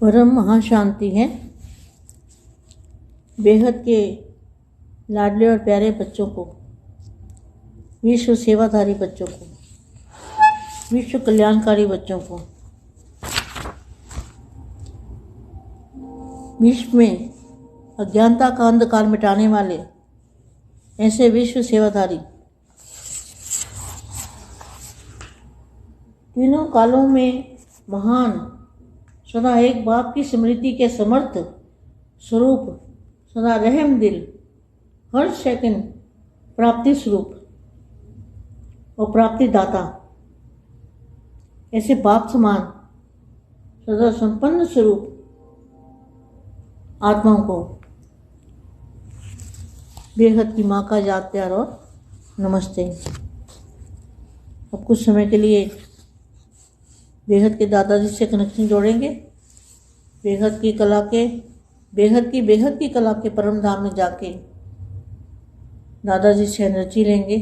परम महाशांति है। बेहद के लाडले और प्यारे बच्चों को, विश्व सेवाधारी बच्चों को, विश्व कल्याणकारी बच्चों को, विश्व में अज्ञानता का अंधकार मिटाने वाले ऐसे विश्व सेवाधारी, तीनों कालों में महान, सदा एक बाप की स्मृति के समर्थ स्वरूप, सदा रहम दिल, हर सेकंड प्राप्ति स्वरूप और प्राप्ति दाता, ऐसे बाप समान सदा संपन्न स्वरूप आत्माओं को बेहद की माँ का याद प्यार और नमस्ते। अब कुछ समय के लिए बेहद के दादाजी से कनेक्शन जोड़ेंगे। बेहद की कला के परम धाम में जाके दादाजी से एनर्जी लेंगे।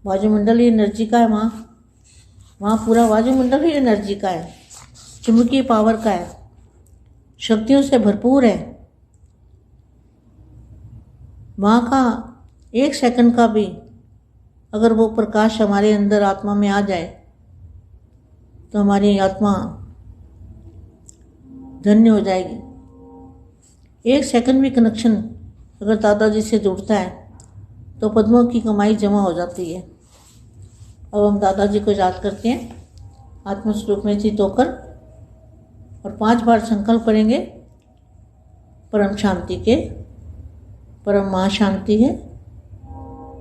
वायुमंडल ही एनर्जी का है, वहाँ पूरा वायुमंडल ही एनर्जी का है, चुंबकीय पावर का है, शक्तियों से भरपूर है। वहाँ का एक सेकंड का भी अगर वो प्रकाश हमारे अंदर आत्मा में आ जाए तो हमारी आत्मा धन्य हो जाएगी। एक सेकंड भी कनेक्शन अगर दादाजी से जुड़ता है तो पद्मों की कमाई जमा हो जाती है। अब हम दादाजी को याद करते हैं आत्मस्वरूप में स्थित होकर और 5 बार संकल्प करेंगे परम शांति के। परम महाशांति है।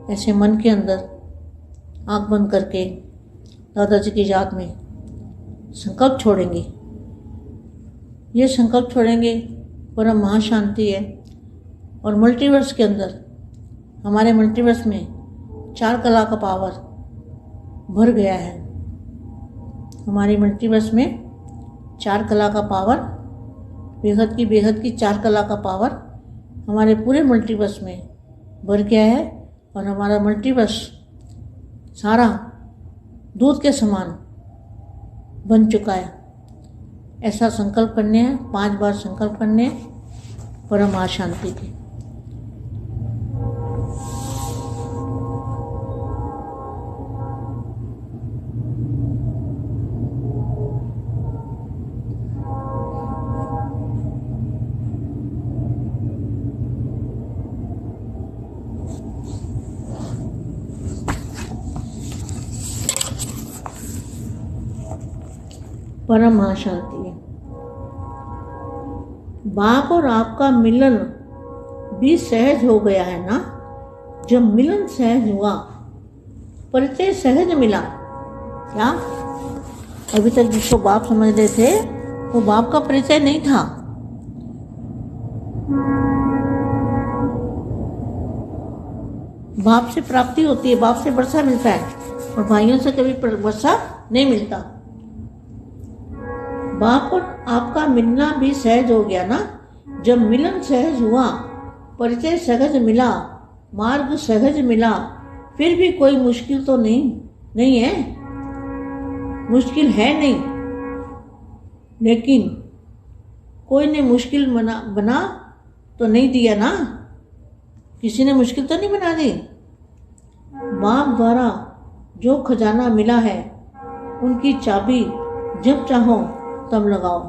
ऐसे मन के अंदर आंख बंद करके दादाजी की याद में संकल्प छोड़ेंगे। ये संकल्प छोड़ेंगे परम महाशांति है। और मल्टीवर्स के अंदर, हमारे मल्टीवर्स में 4 कला का पावर भर गया है। हमारी मल्टीवर्स में 4 कला का पावर, बेहद की 4 कला का पावर हमारे पूरे मल्टीवर्स में भर गया है। और हमारा मल्टीवर्स सारा दूध के समान बन चुका है। ऐसा संकल्प करने हैं, 5 बार संकल्प करने हैं परम महाशांति के। परम महाशांति है। बाप और आपका मिलन भी सहज हो गया है ना। जब मिलन सहज हुआ, परिचय सहज मिला। क्या अभी तक जिसको बाप समझ रहे थे वो बाप का परिचय नहीं था। बाप से प्राप्ति होती है, बाप से वर्षा मिलता है और भाइयों से कभी वर्षा नहीं मिलता। बाप और आपका मिलना भी सहज हो गया ना। जब मिलन सहज हुआ, परिचय सहज मिला, मार्ग सहज मिला, फिर भी कोई मुश्किल तो नहीं है। मुश्किल है नहीं, लेकिन कोई ने मुश्किल बना तो नहीं दिया ना। किसी ने मुश्किल तो नहीं बना दी। बाप द्वारा जो खजाना मिला है, उनकी चाबी जब चाहो तब लगाओ।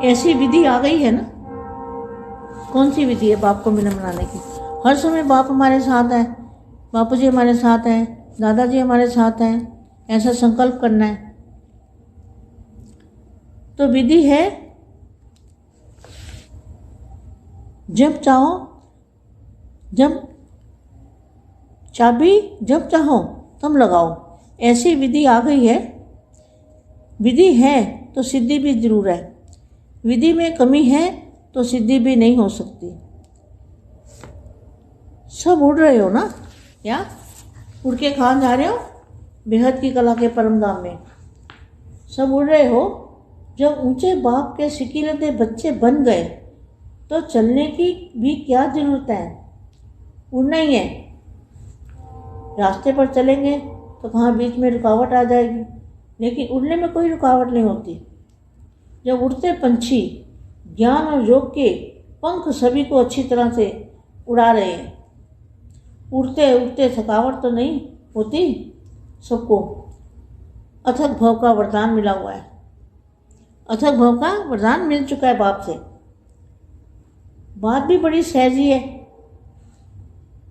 ऐसी विधि आ गई है ना। कौन सी विधि है बाप को मिलन बनाने की? हर समय बाप हमारे साथ है, बापू जी हमारे साथ हैं, दादाजी हमारे साथ हैं। ऐसा संकल्प करना है। तो विधि है, जब चाहो, जब चाबी जब चाहो तब लगाओ। ऐसी विधि आ गई है। विधि है तो सिद्धि भी जरूर है। विधि में कमी है तो सिद्धि भी नहीं हो सकती। सब उड़ रहे हो ना? क्या उड़ के कहाँ जा रहे हो? बेहद की कला के परम धाम में सब उड़ रहे हो। जब ऊंचे बाप के सिकीलते बच्चे बन गए तो चलने की भी क्या जरूरत है? उड़ना ही है। रास्ते पर चलेंगे तो कहाँ बीच में रुकावट आ जाएगी, लेकिन उड़ने में कोई रुकावट नहीं होती। जब उड़ते पंछी ज्ञान और योग के पंख सभी को अच्छी तरह से उड़ा रहे हैं। उड़ते उड़ते थकावट तो नहीं होती सबको। अथक भव का वरदान मिला हुआ है, अथक भव का वरदान मिल चुका है बाप से। बात भी बड़ी सहज ही है,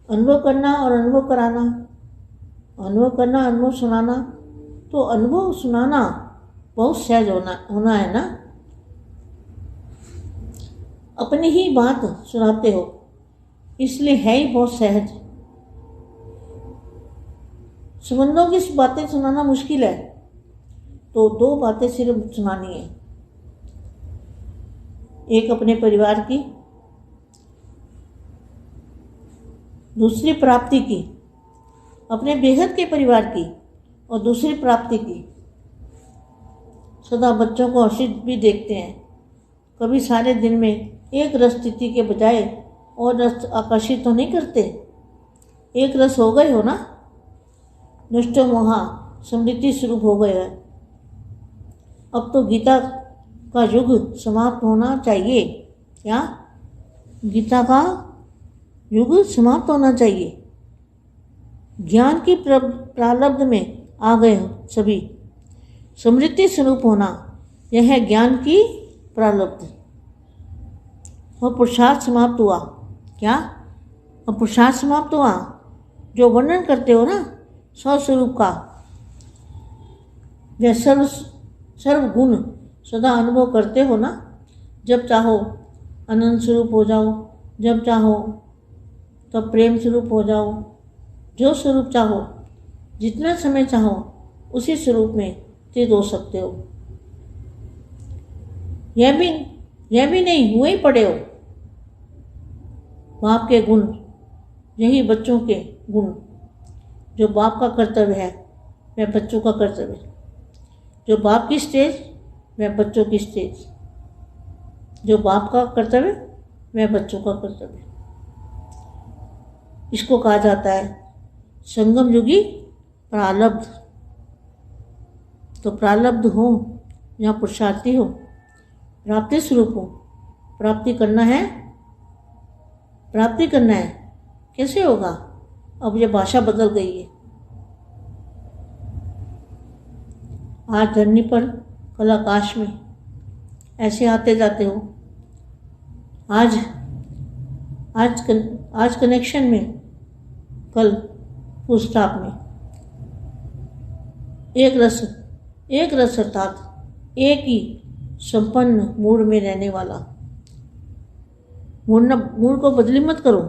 अनुभव करना और अनुभव कराना, अनुभव करना, अनुभव सुनाना। तो अनुभव सुनाना बहुत सहज होना है ना। अपनी ही बात सुनाते हो, इसलिए है ही बहुत सहज। संबंधों की बातें सुनाना मुश्किल है, तो दो बातें सिर्फ सुनानी है। एक अपने परिवार की, दूसरी प्राप्ति की, अपने बेहद के परिवार की, और दूसरी प्राप्ति की। सदा बच्चों को हर्षित भी देखते हैं। कभी सारे दिन में एक रस स्थिति के बजाय और रस आकर्षित तो नहीं करते। एक रस हो गए हो ना, नष्ट मोहा समृद्धि स्वरूप हो गया है। अब तो गीता का युग समाप्त होना चाहिए। क्या? गीता का युग समाप्त होना चाहिए। ज्ञान की प्रारब्ध में आ गए हो सभी। समृद्धि स्वरूप होना, यह है ज्ञान की प्रारब्ध। वह पुरुषार्थ समाप्त हुआ। क्या? वह पुरुषार्थ समाप्त हुआ जो वर्णन करते हो ना स्वस्वरूप का। वह सर्वगुण सदा अनुभव करते हो ना। जब चाहो आनंद स्वरूप हो जाओ, जब चाहो तब प्रेम स्वरूप हो जाओ। जो स्वरूप चाहो, जितना समय चाहो, उसी स्वरूप में स्थित हो सकते हो। यह भी नहीं हुए ही पड़े हो। बाप के गुण, यही बच्चों के गुण। जो बाप का कर्तव्य है वह बच्चों का कर्तव्य है। जो बाप की स्टेज वह बच्चों की स्टेज। जो बाप का कर्तव्य वह बच्चों का कर्तव्य। इसको कहा जाता है संगम युगी प्रारब्ध। तो प्रारब्ध हो या पुरुषार्थी हो, प्राप्ति स्वरूप हो। प्राप्ति करना है, प्राप्ति करना है। कैसे होगा? अब ये भाषा बदल गई है। आज धरनी पर, कल आकाश में, ऐसे आते जाते हो। आज कनेक्शन में, कल फुल स्टॉप में। एक रस अर्थात एक ही संपन्न मूड में रहने वाला। मूड को बदली मत करो,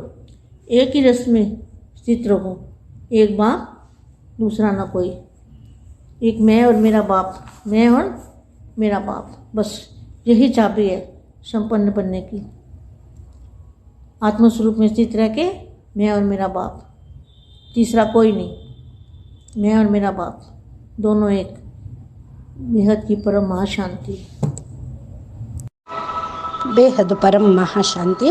एक ही रस में स्थित रहो। एक बाप, दूसरा ना कोई। एक मैं और मेरा बाप, मैं और मेरा बाप, बस यही चाबी है संपन्न बनने की। आत्मस्वरूप में स्थित रह के मैं और मेरा बाप, तीसरा कोई नहीं। मैं और मेरा बाप दोनों एक। बेहद की परम महाशांति। బేహద్ పరం మహాశాంతి.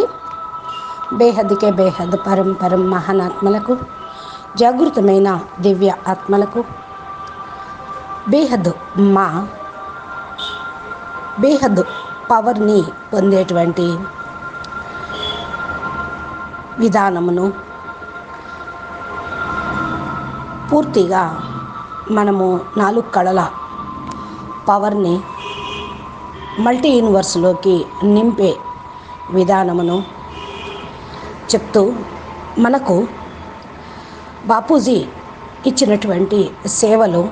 బేహద్కే బేహద్ పరం మహానాత్మలకు, జాగృతమైన దివ్య ఆత్మలకు, బేహద్ పవర్ని పొందేటువంటి విధానమును పూర్తిగా మనము 4 కళల పవర్ని మల్టీ యూనివర్స్లోకి నింపే విధానమును చెప్తూ మనకు బాపూజీ ఇచ్చినటువంటి సేవలు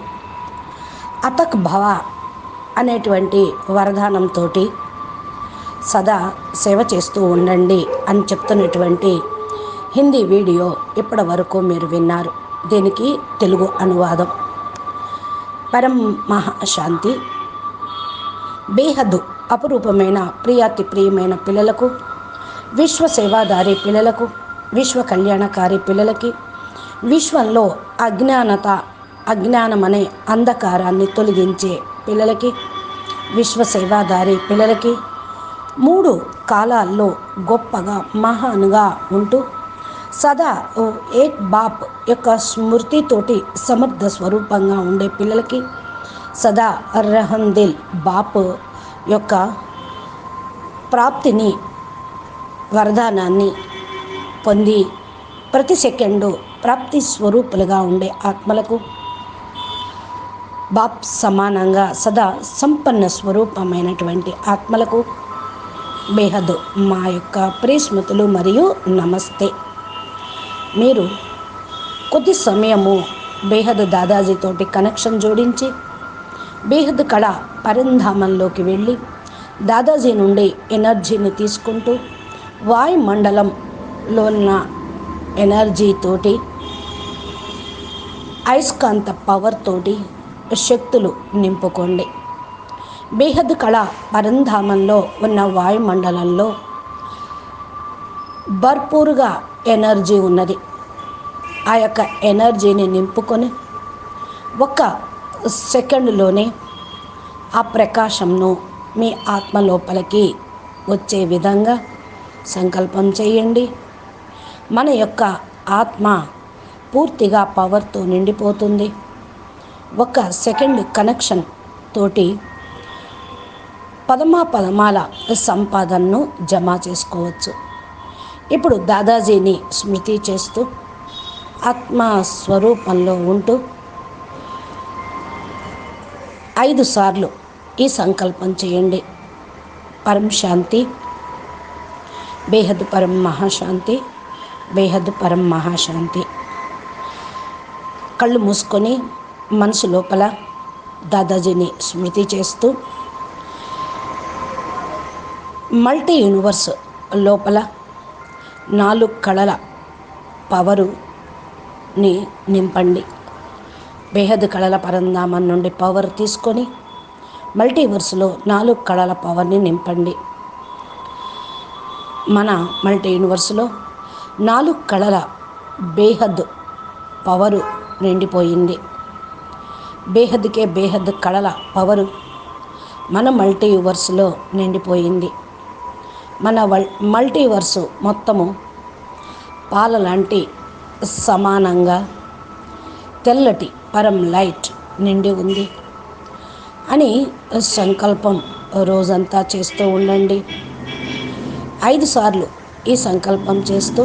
అతక్ భవ అనేటువంటి వరదానంతో సదా సేవ చేస్తూ ఉండండి అని చెప్తున్నటువంటి హిందీ వీడియో ఇప్పటి వరకు మీరు విన్నారు. దీనికి తెలుగు అనువాదం. పరం మహాశాంతి. బేహద్దు అపురూపమైన ప్రియాతి ప్రియమైన పిల్లలకు, విశ్వ సేవాదారి పిల్లలకు, విశ్వ కళ్యాణకారి పిల్లలకి, విశ్వంలో అజ్ఞానమనే అంధకారాన్ని తొలగించే పిల్లలకి, విశ్వ సేవాదారి పిల్లలకి, 3 కాలాల్లో గొప్పగా మహాన్గా ఉంటూ సదా ఏక్ బాప్ యొక్క స్మృతితోటి సమర్థ స్వరూపంగా ఉండే పిల్లలకి, సదా రహన్ దిల్ బాప్ యొక్క ప్రాప్తిని, వరదానాన్ని పొంది ప్రతి సెకండు ప్రాప్తి స్వరూపులుగా ఉండే ఆత్మలకు బాప్ సమానంగా సదా సంపన్న స్వరూపమైనటువంటి ఆత్మలకు బేహద్ మా యొక్క ప్రియస్మృతులు మరియు నమస్తే. మీరు కొద్ది సమయము బేహద్ దాదాజీతోటి కనెక్షన్ జోడించి బేహద్ కళ పరంధామంలోకి వెళ్ళి దాదాజీ నుండి ఎనర్జీని తీసుకుంటూ వాయుమండలంలో ఉన్న ఎనర్జీతోటి, అయస్కాంత పవర్ తోటి శక్తులు నింపుకోండి. బేహద్ కళ పరంధామంలో ఉన్న వాయుమండలంలో భర్పూరుగా ఎనర్జీ ఉన్నది. ఆ యొక్క ఎనర్జీని నింపుకొని ఒక్క సెకండ్లోనే ఆ ప్రకాశంను మీ ఆత్మ లోపలికి వచ్చే విధంగా సంకల్పం చేయండి. మన యొక్క ఆత్మ పూర్తిగా పవర్తో నిండిపోతుంది. ఒక సెకండ్ కనెక్షన్ తోటి పదమాల సంపాదనను జమ చేసుకోవచ్చు. ఇప్పుడు దాదాజీని స్మృతి చేస్తూ ఆత్మస్వరూపంలో ఉంటూ 5 సార్లు ఈ సంకల్పం చేయండి. పరం శాంతి, బేహద్ పరం మహాశాంతి, బేహద్ పరం మహాశాంతి. కళ్ళు మూసుకొని మనసు లోపల దాదాజీని స్మృతి చేస్తూ మల్టీ యూనివర్స్ లోపల 4 కళల పవరుని నింపండి. బేహద్ కళల పరంధామం నుండి పవర్ తీసుకొని మల్టీవర్స్లో 4 కళల పవర్ని నింపండి. మన మల్టీ యూనివర్స్లో 4 కళల బేహద్ పవరు నిండిపోయింది. బేహద్కే బేహద్ కళల పవరు మన మల్టీవర్స్లో నిండిపోయింది. మన మల్టీవర్సు మొత్తము పాల లాంటి సమానంగా తెల్లటి పరం లైట్ నిండి ఉంది అని సంకల్పం రోజంతా చేస్తూ ఉండండి. 5 సార్లు ఈ సంకల్పం చేస్తూ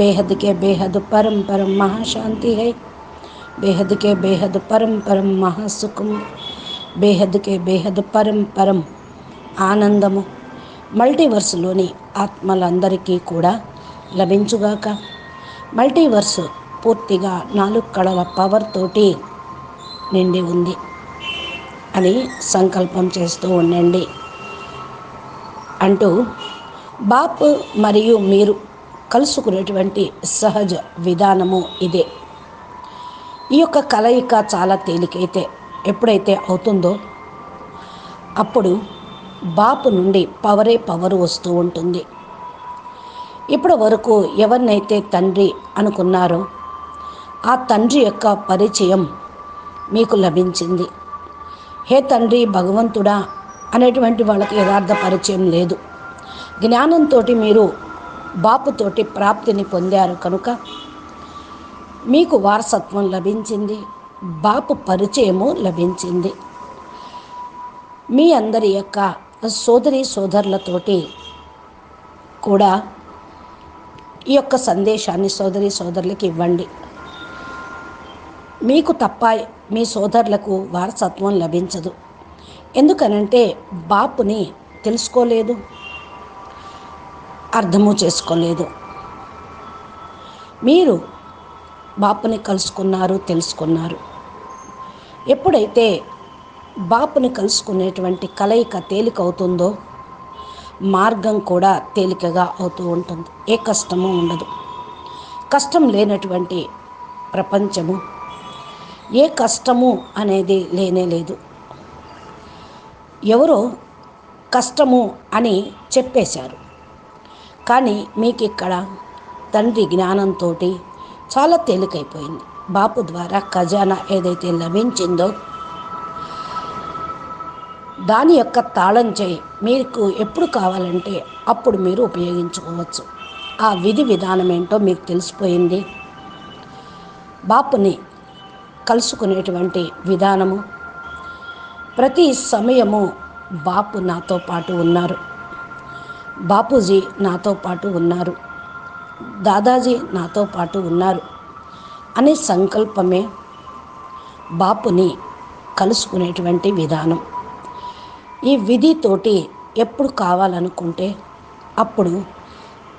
బేహద్కే బేహద్ పరం పరం మహాశాంతి హై, బేహద్కే బేహద్ పరం పరం మహాసుఖం, బేహద్కే బేహద్ పరం పరం ఆనందము మల్టీవర్స్లోని ఆత్మలందరికీ కూడా లభించుగాక. మల్టీవర్స్ పూర్తిగా 4 కళల పవర్ తోటి నిండి ఉంది అని సంకల్పం చేస్తూ ఉండండి. అంటూ బాప్ మరియు మీరు కలుసుకునేటువంటి సహజ విధానము ఇదే. ఈ యొక్క కలయిక చాలా తేలికైతే ఎప్పుడైతే అవుతుందో అప్పుడు బాపు నుండి పవరు వస్తూ ఉంటుంది. ఇప్పటి వరకు ఎవరినైతే తండ్రి అనుకున్నారో ఆ తండ్రి యొక్క పరిచయం మీకు లభించింది. హే తండ్రి భగవంతుడా అనేటువంటి వాళ్ళకి యథార్థ పరిచయం లేదు. జ్ఞానంతో మీరు బాపుతోటి ప్రాప్తిని పొందారు కనుక మీకు వారసత్వం లభించింది, బాపు పరిచయము లభించింది. మీ అందరి యొక్క సోదరి సోదరులతోటి కూడా ఈ యొక్క సందేశాన్ని సోదరి సోదరులకి ఇవ్వండి. మీకు తప్ప మీ సోదరులకు వారసత్వం లభించదు. ఎందుకనంటే బాపుని తెలుసుకోలేదు, అర్థము చేసుకోలేదు. మీరు బాపుని కలుసుకున్నారు, తెలుసుకున్నారు. ఎప్పుడైతే బాపుని కలుసుకునేటువంటి కలయిక తేలిక అవుతుందో మార్గం కూడా తేలికగా అవుతూ ఉంటుంది. ఏ కష్టము ఉండదు. కష్టం లేనటువంటి ప్రపంచము, ఏ కష్టము అనేది లేనే లేదు. ఎవరో కష్టము అని చెప్పేశారు, కానీ మీకు ఇక్కడ తండ్రి జ్ఞానంతో చాలా తేలికైపోయింది. బాపు ద్వారా ఖజానా ఏదైతే లభించిందో దాని యొక్క తాళం చేయి మీకు ఎప్పుడు కావాలంటే అప్పుడు మీరు ఉపయోగించుకోవచ్చు. ఆ విధి విధానం ఏంటో మీకు తెలిసిపోయింది. బాపుని కలుసుకునేటువంటి విధానము ప్రతి సమయము బాపు నాతో పాటు ఉన్నారు, బాపూజీ నాతో పాటు ఉన్నారు, దాదాజీ నాతో పాటు ఉన్నారు అనే సంకల్పమే బాపుని కలుసుకునేటువంటి విధానం. ఈ విధితోటి ఎప్పుడు కావాలనుకుంటే అప్పుడు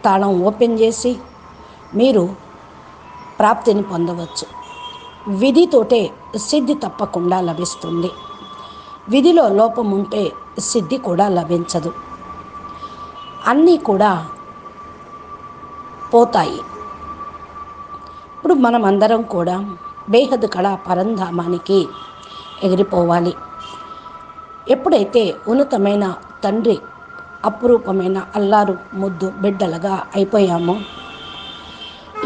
తాళం ఓపెన్ చేసి మీరు ప్రాప్తిని పొందవచ్చు. విధితోటే సిద్ధి తప్పకుండా లభిస్తుంది. విధిలో లోపం ఉంటే సిద్ధి కూడా లభించదు. అన్నీ కూడా పోతాయి. ఇప్పుడు మనమందరం కూడా బేహద్ కళా పరంధామానికి ఎగిరిపోవాలి. ఎప్పుడైతే ఉన్నతమైన తండ్రి అపురూపమైన అల్లారు ముద్దు బిడ్డలుగా అయిపోయామో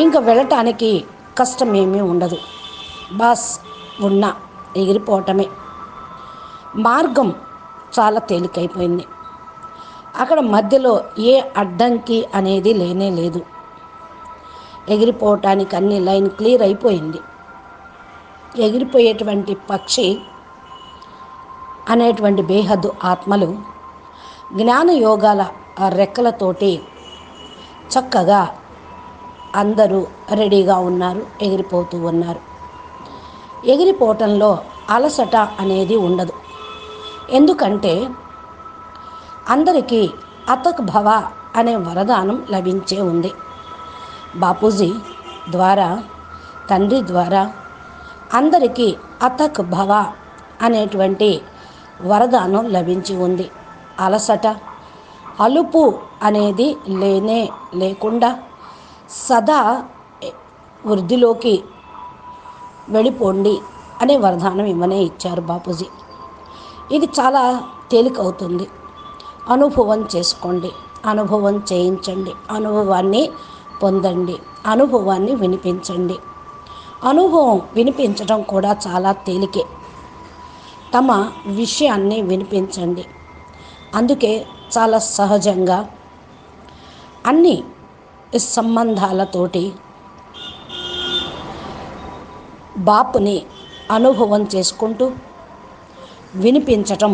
ఇంకా వెళ్ళటానికి కష్టమేమీ ఉండదు. బాస్ ఉన్న ఎగిరిపోవటమే. మార్గం చాలా తేలికైపోయింది. అక్కడ మధ్యలో ఏ అడ్డంకి అనేది లేనే లేదు. ఎగిరిపోవటానికి అన్ని లైన్ క్లియర్ అయిపోయింది. ఎగిరిపోయేటువంటి పక్షి అనేటువంటి బేహద్దు ఆత్మలు జ్ఞాన యోగాల రెక్కలతోటి చక్కగా అందరూ రెడీగా ఉన్నారు, ఎగిరిపోతూ ఉన్నారు. ఎగిరిపోవటంలో అలసట అనేది ఉండదు. ఎందుకంటే అందరికీ అతక్ భవ అనే వరదానం లభించే ఉంది. బాపూజీ ద్వారా, తండ్రి ద్వారా అందరికీ అతక్ భవ అనేటువంటి వరదానం లభించి ఉంది. అలసట, అలుపు అనేది లేనే లేకుండా సదా వృద్ధిలోకి వెళ్ళిపోండి అనే వరదానం ఇవ్వనే ఇచ్చారు బాపూజీ. ఇది చాలా తేలికవుతుంది. అనుభవం చేసుకోండి, అనుభవం చేయించండి, అనుభవాన్ని పొందండి, అనుభవాన్ని వినిపించండి. అనుభవం వినిపించడం కూడా చాలా తేలికే. తమ విషయాన్ని వినిపించండి. అందుకే చాలా సహజంగా అన్ని సంబంధాలతోటి బాపుని అనుభవం చేసుకుంటూ వినిపించటం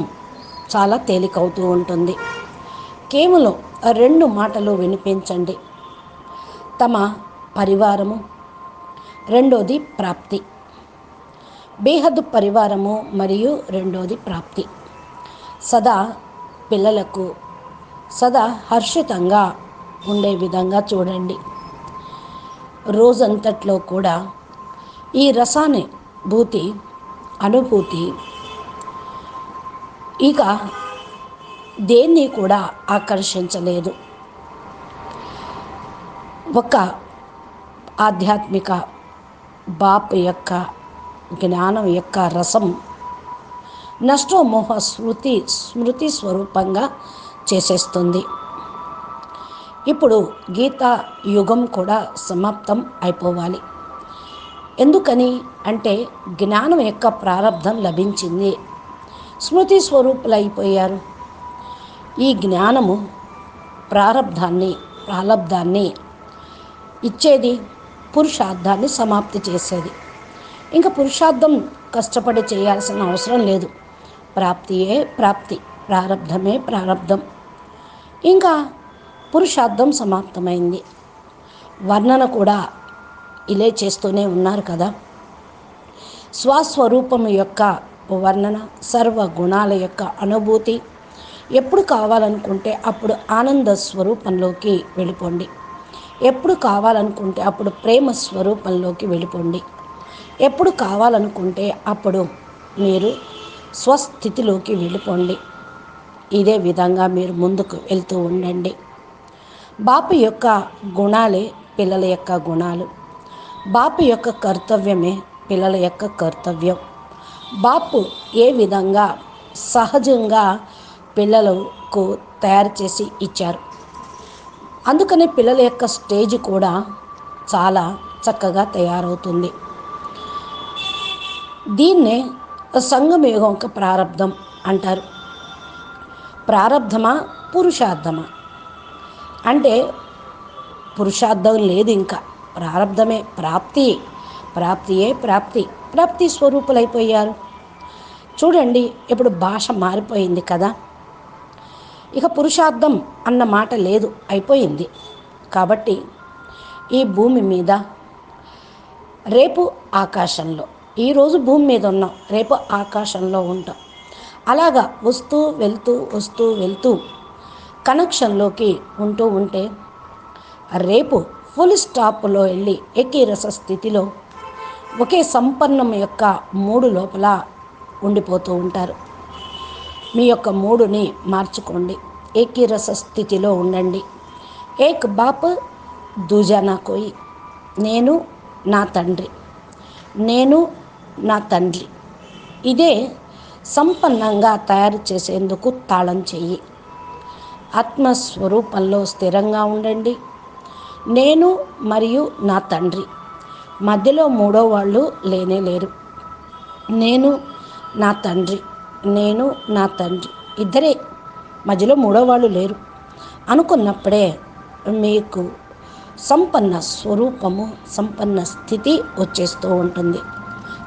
చాలా తేలికవుతూ ఉంటుంది. కేవలం 2 మాటలు వినిపించండి. తమ పరివారము, రెండోది ప్రాప్తి. బేహద్దు పరివారము మరియు రెండోది ప్రాప్తి. సదా పిల్లలకు సదా హర్షితంగా ఉండే విధంగా చూడండి. రోజంతట్లో కూడా ఈ రసానుభూతి, అనుభూతి ఇక దేన్ని కూడా ఆకర్షించలేదు. ఒక ఆధ్యాత్మిక బాపు యొక్క జ్ఞానం యొక్క రసం నష్టోమోహ స్మృతి స్వరూపంగా చేసేస్తుంది. ఇప్పుడు గీతా యుగం కూడా సమాప్తం అయిపోవాలి. ఎందుకని అంటే జ్ఞానం యొక్క ప్రారంధం లభించింది. స్మృతి స్వరూపులైపోయారు. ఈ జ్ఞానము ప్రారబ్ధాన్ని ఇచ్చేది, పురుషార్థాన్ని సమాప్తి చేసేది. ఇంకా పురుషార్థం కష్టపడి చేయాల్సిన అవసరం లేదు. ప్రాప్తియే ప్రాప్తి, ప్రారబ్ధమే ప్రారబ్ధం. ఇంకా పురుషార్థం సమాప్తమైంది. వర్ణన కూడా ఇలా చేస్తూనే ఉన్నారు కదా. స్వస్వరూపం యొక్క వర్ణన, సర్వ గుణాల యొక్క అనుభూతి. ఎప్పుడు కావాలనుకుంటే అప్పుడు ఆనంద స్వరూపంలోకి వెళ్ళిపోండి. ఎప్పుడు కావాలనుకుంటే అప్పుడు ప్రేమ స్వరూపంలోకి వెళ్ళిపోండి. ఎప్పుడు కావాలనుకుంటే అప్పుడు మీరు స్వస్థితిలోకి వెళ్ళిపోండి. ఇదే విధంగా మీరు ముందుకు వెళ్తూ ఉండండి. బాపు యొక్క గుణాలే పిల్లల యొక్క గుణాలు. బాపు యొక్క కర్తవ్యమే పిల్లల యొక్క కర్తవ్యం. బాపు ఏ విధంగా సహజంగా పిల్లలకు తయారు చేసి ఇచ్చారు. అందుకనే పిల్లల యొక్క స్టేజ్ కూడా చాలా చక్కగా తయారవుతుంది. దీన్నే సంగమయుగం యొక్క ప్రారబ్ధం అంటారు. ప్రారబ్ధమా పురుషార్థమా అంటే పురుషార్థం లేదు, ఇంకా ప్రారబ్ధమే. ప్రాప్తియే ప్రాప్తి స్వరూపులైపోయారు. చూడండి, ఇప్పుడు భాష మారిపోయింది కదా. ఇక పురుషార్థం అన్న మాట లేదు, అయిపోయింది. కాబట్టి ఈ భూమి మీద రేపు ఆకాశంలో, ఈరోజు భూమి మీద ఉన్నాం, రేపు ఆకాశంలో ఉంటాం. అలాగా వస్తూ వెళ్తూ కనెక్షన్లోకి ఉంటూ ఉంటే రేపు ఫుల్ స్టాప్లో వెళ్ళి ఏకీరస స్థితిలో ఒకే సంపన్నం యొక్క మూడు లోపల ఉండిపోతూ ఉంటారు. మీ యొక్క మూడుని మార్చుకోండి, ఏకీరస స్థితిలో ఉండండి. ఏక్ బాప్ దూజా నా కోయి, నేను నా తండ్రి, నేను నా తండ్రి. ఇదే సంపన్నంగా తయారు చేసేందుకు తాళం చెయ్యి. ఆత్మస్వరూపంలో స్థిరంగా ఉండండి. నేను మరియు నా తండ్రి, మధ్యలో మూడో వాళ్ళు లేనే లేరు. నేను నా తండ్రి, నేను నా తండ్రి, ఇద్దరే, మధ్యలో మూడో వాళ్ళు లేరు అనుకున్నప్పుడే మీకు సంపన్న స్వరూపము, సంపన్న స్థితి వచ్చేస్తూ ఉంటుంది.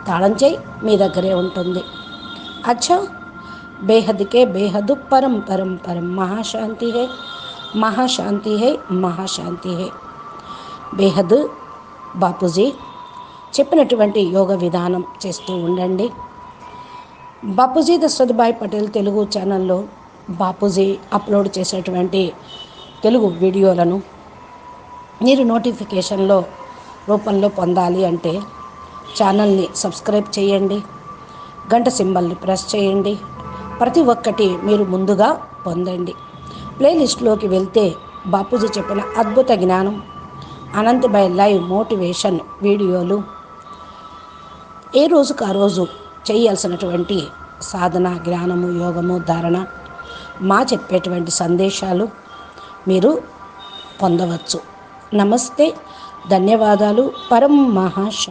తాళం చేయి మీ దగ్గరే ఉంటుంది. అచ్చా, బేహద్కే బేహదు పరం పరం పరం, మహాశాంతి హై, మహాశాంతి హై, మహాశాంతి హై. బేహద్ బాపూజీ చెప్పినటువంటి యోగ విధానం చేస్తూ ఉండండి. బాపూజీ దశరథభాయ్ పటేల్ తెలుగు ఛానల్లో బాపూజీ అప్లోడ్ చేసేటువంటి తెలుగు వీడియోలను మీరు నోటిఫికేషన్లో రూపంలో పొందాలి అంటే ఛానల్ని సబ్స్క్రైబ్ చేయండి, గంట సింబల్ని ప్రెస్ చేయండి. ప్రతి ఒక్కటి మీరు ముందుగా పొందండి. ప్లేలిస్ట్లోకి వెళ్తే బాపూజీ చెప్పిన అద్భుత జ్ఞానం, అనంతభాయ్ లైవ్ మోటివేషన్ వీడియోలు, ఏ రోజుకు ఆ రోజు చేయాల్సినటువంటి సాధన, జ్ఞానము, యోగము, ధారణ, మా చెప్పేటువంటి సందేశాలు మీరు పొందవచ్చు. నమస్తే, ధన్యవాదాలు. పరం మహాశ